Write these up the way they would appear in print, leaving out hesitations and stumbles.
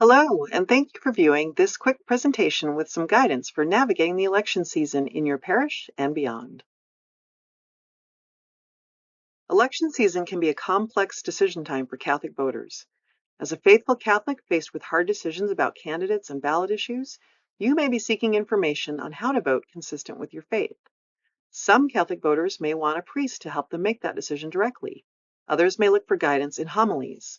Hello, and thank you for viewing this quick presentation with some guidance for navigating the election season in your parish and beyond. Election season can be a complex decision time for Catholic voters. As a faithful Catholic faced with hard decisions about candidates and ballot issues, you may be seeking information on how to vote consistent with your faith. Some Catholic voters may want a priest to help them make that decision directly. Others may look for guidance in homilies.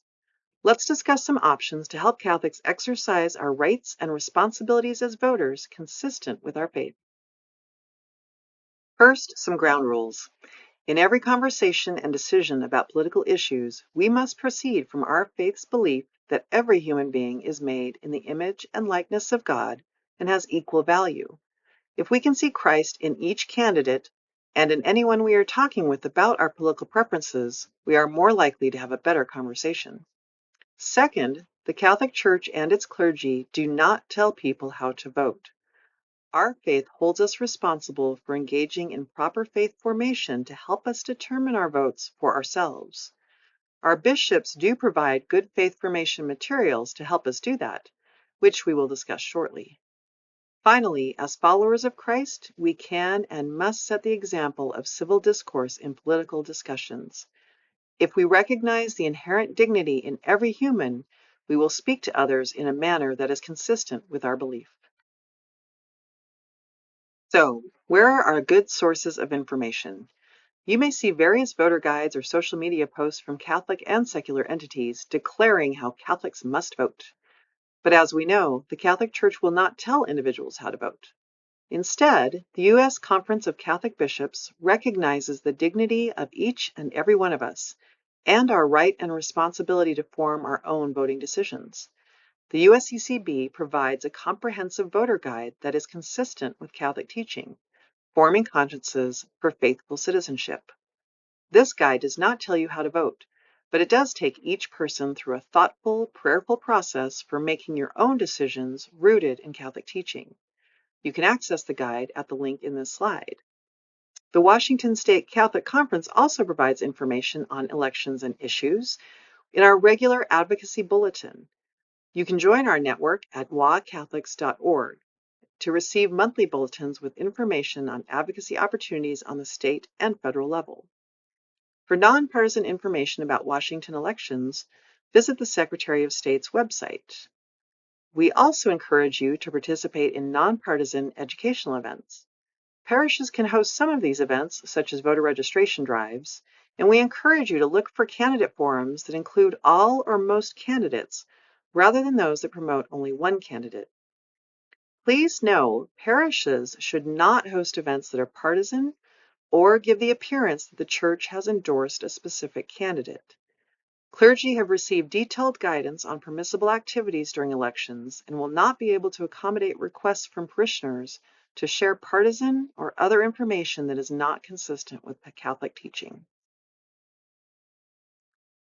Let's discuss some options to help Catholics exercise our rights and responsibilities as voters consistent with our faith. First, some ground rules. In every conversation and decision about political issues, we must proceed from our faith's belief that every human being is made in the image and likeness of God and has equal value. If we can see Christ in each candidate and in anyone we are talking with about our political preferences, we are more likely to have a better conversation. Second, the Catholic Church and its clergy do not tell people how to vote. Our faith holds us responsible for engaging in proper faith formation to help us determine our votes for ourselves. Our bishops do provide good faith formation materials to help us do that, which we will discuss shortly. Finally, as followers of Christ, we can and must set the example of civil discourse in political discussions. If we recognize the inherent dignity in every human, we will speak to others in a manner that is consistent with our belief. So, where are our good sources of information? You may see various voter guides or social media posts from Catholic and secular entities declaring how Catholics must vote. But as we know, the Catholic Church will not tell individuals how to vote. Instead, the U.S. Conference of Catholic Bishops recognizes the dignity of each and every one of us and our right and responsibility to form our own voting decisions. The USCCB provides a comprehensive voter guide that is consistent with Catholic teaching, forming consciences for faithful citizenship. This guide does not tell you how to vote, but it does take each person through a thoughtful, prayerful process for making your own decisions rooted in Catholic teaching. You can access the guide at the link in this slide. The Washington State Catholic Conference also provides information on elections and issues in our regular advocacy bulletin. You can join our network at wacatholics.org to receive monthly bulletins with information on advocacy opportunities on the state and federal level. For nonpartisan information about Washington elections, visit the Secretary of State's website. We also encourage you to participate in nonpartisan educational events. Parishes can host some of these events, such as voter registration drives, and we encourage you to look for candidate forums that include all or most candidates, rather than those that promote only one candidate. Please know, parishes should not host events that are partisan or give the appearance that the Church has endorsed a specific candidate. Clergy have received detailed guidance on permissible activities during elections and will not be able to accommodate requests from parishioners to share partisan or other information that is not consistent with Catholic teaching.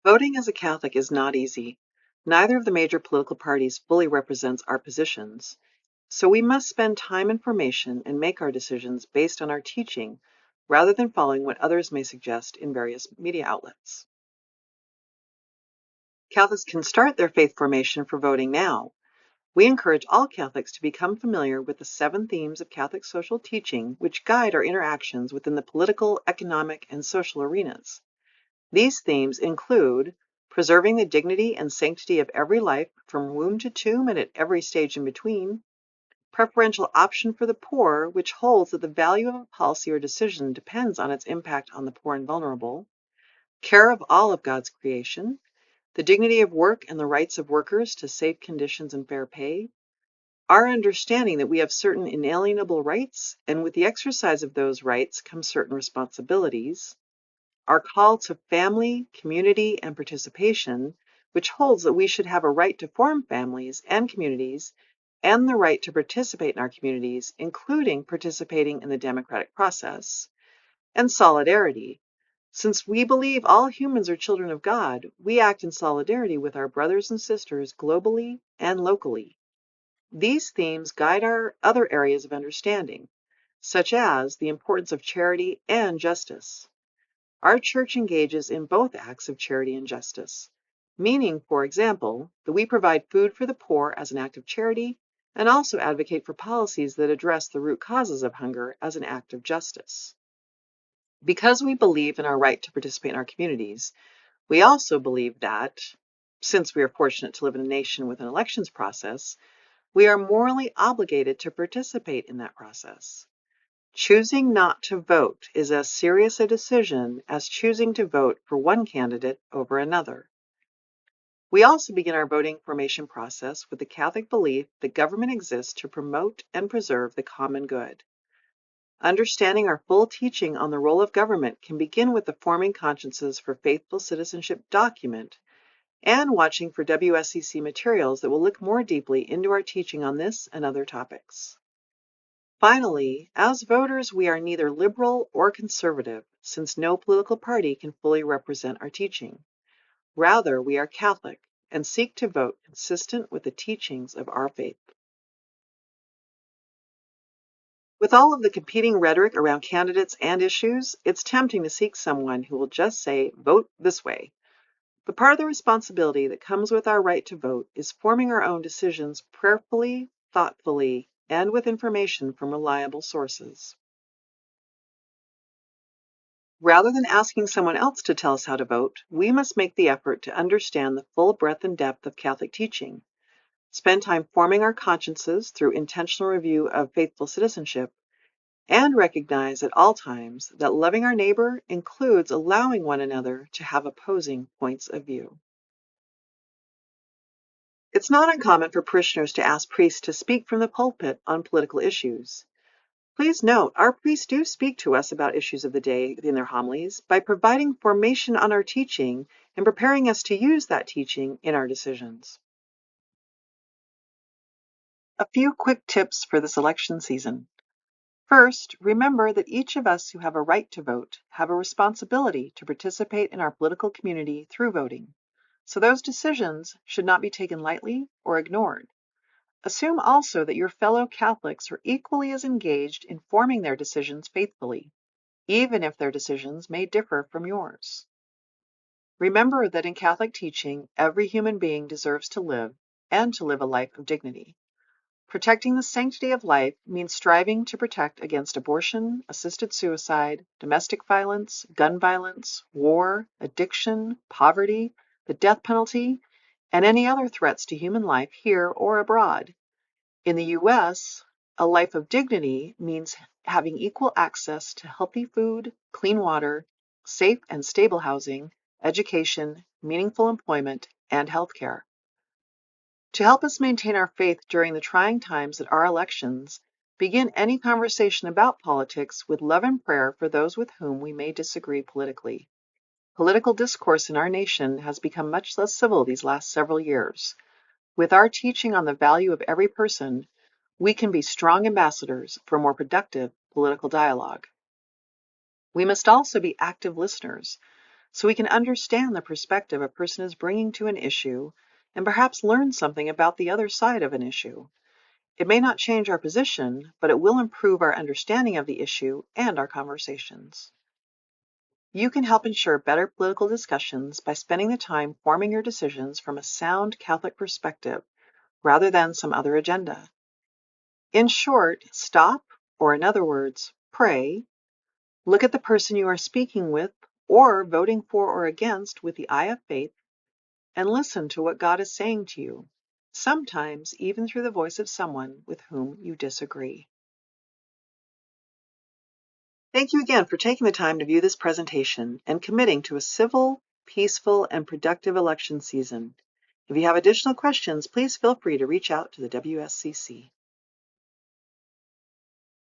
Voting as a Catholic is not easy. Neither of the major political parties fully represents our positions, so we must spend time in formation and make our decisions based on our teaching rather than following what others may suggest in various media outlets. Catholics can start their faith formation for voting now. We encourage all Catholics to become familiar with the 7 themes of Catholic social teaching which guide our interactions within the political, economic, and social arenas. These themes include preserving the dignity and sanctity of every life from womb to tomb and at every stage in between, preferential option for the poor, which holds that the value of a policy or decision depends on its impact on the poor and vulnerable, care of all of God's creation, the dignity of work and the rights of workers to safe conditions and fair pay, our understanding that we have certain inalienable rights, and with the exercise of those rights come certain responsibilities, our call to family, community, and participation, which holds that we should have a right to form families and communities, and the right to participate in our communities, including participating in the democratic process, and solidarity. Since we believe all humans are children of God, we act in solidarity with our brothers and sisters globally and locally. These themes guide our other areas of understanding, such as the importance of charity and justice. Our Church engages in both acts of charity and justice. meaning, for example, that we provide food for the poor as an act of charity and also advocate for policies that address the root causes of hunger as an act of justice. Because we believe in our right to participate in our communities, we also believe that, since we are fortunate to live in a nation with an elections process, we are morally obligated to participate in that process. Choosing not to vote is as serious a decision as choosing to vote for one candidate over another. We also begin our voting formation process with the Catholic belief that government exists to promote and preserve the common good. Understanding our full teaching on the role of government can begin with the Forming Consciences for Faithful Citizenship document and watching for WSCC materials that will look more deeply into our teaching on this and other topics. Finally, as voters, we are neither liberal or conservative, since no political party can fully represent our teaching. Rather, we are Catholic and seek to vote consistent with the teachings of our faith. With all of the competing rhetoric around candidates and issues, it's tempting to seek someone who will just say, vote this way. But part of the responsibility that comes with our right to vote is forming our own decisions prayerfully, thoughtfully, and with information from reliable sources. Rather than asking someone else to tell us how to vote, we must make the effort to understand the full breadth and depth of Catholic teaching, spend time forming our consciences through intentional review of faithful citizenship, and recognize at all times that loving our neighbor includes allowing one another to have opposing points of view. It's not uncommon for parishioners to ask priests to speak from the pulpit on political issues. Please note, our priests do speak to us about issues of the day in their homilies by providing formation on our teaching and preparing us to use that teaching in our decisions. A few quick tips for this election season. First, remember that each of us who have a right to vote have a responsibility to participate in our political community through voting. So those decisions should not be taken lightly or ignored. Assume also that your fellow Catholics are equally as engaged in forming their decisions faithfully, even if their decisions may differ from yours. Remember that in Catholic teaching, every human being deserves to live and to live a life of dignity. Protecting the sanctity of life means striving to protect against abortion, assisted suicide, domestic violence, gun violence, war, addiction, poverty, the death penalty, and any other threats to human life here or abroad. In the U.S., a life of dignity means having equal access to healthy food, clean water, safe and stable housing, education, meaningful employment, and healthcare. To help us maintain our faith during the trying times at our elections, begin any conversation about politics with love and prayer for those with whom we may disagree politically. Political discourse in our nation has become much less civil these last several years. With our teaching on the value of every person, we can be strong ambassadors for more productive political dialogue. We must also be active listeners, so we can understand the perspective a person is bringing to an issue and perhaps learn something about the other side of an issue. It may not change our position, but it will improve our understanding of the issue and our conversations. You can help ensure better political discussions by spending the time forming your decisions from a sound Catholic perspective rather than some other agenda. In short, stop, or in other words, pray, look at the person you are speaking with or voting for or against with the eye of faith, and listen to what God is saying to you, sometimes even through the voice of someone with whom you disagree. Thank you again for taking the time to view this presentation and committing to a civil, peaceful, and productive election season. If you have additional questions, please feel free to reach out to the WSCC.